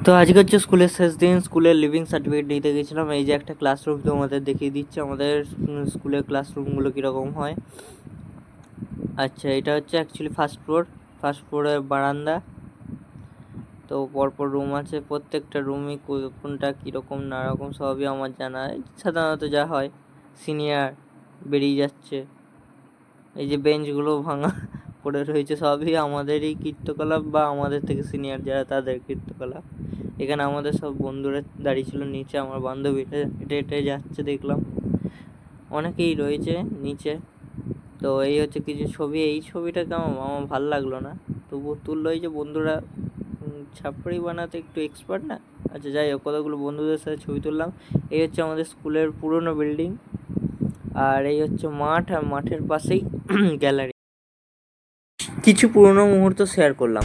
তো আজকে হচ্ছে স্কুলের শেষ দিন, স্কুলের লিভিং সার্টিফিকেট নিতে গেছিলাম। এই যে একটা ক্লাসরুম তোমাদের দেখিয়ে দিচ্ছে, আমাদের স্কুলের ক্লাসরুমগুলো কীরকম হয়। আচ্ছা, এটা হচ্ছে অ্যাকচুয়ালি ফার্স্ট ফ্লোরের বারান্দা। তো পরপর রুম আছে, প্রত্যেকটা রুমই কোনটা কীরকম না রকম সবই আমার জানা। সাধারণত যা হয়, সিনিয়র বেরিয়ে যাচ্ছে, এই যে বেঞ্চগুলো ভাঙা পড়ে রয়েছে, সবই আমাদেরই কীর্তিকলাপ বা আমাদের থেকে সিনিয়র যারা তাদের কীর্তিকলাপ। এখানে আমাদের সব বন্ধুরা দাঁড়িয়ে ছিল নিচে, আমার বান্ধবীটা হেঁটে হেঁটে যাচ্ছে দেখলাম, অনেকেই রয়েছে নিচে। তো এই হচ্ছে কিছু ছবি, এই ছবিটাকে আমার ভালো লাগলো না, তবুও তুললো। এই যে বন্ধুরা ছাপড়ি বানাতে একটু এক্সপার্ট না। আচ্ছা যাই হোক, কতগুলো বন্ধুদের সাথে ছবি তুললাম। এই হচ্ছে আমাদের স্কুলের পুরনো বিল্ডিং, আর এই হচ্ছে মাঠ, আর মাঠের পাশেই গ্যালারি। কিছু পুরনো মুহূর্ত শেয়ার করলাম।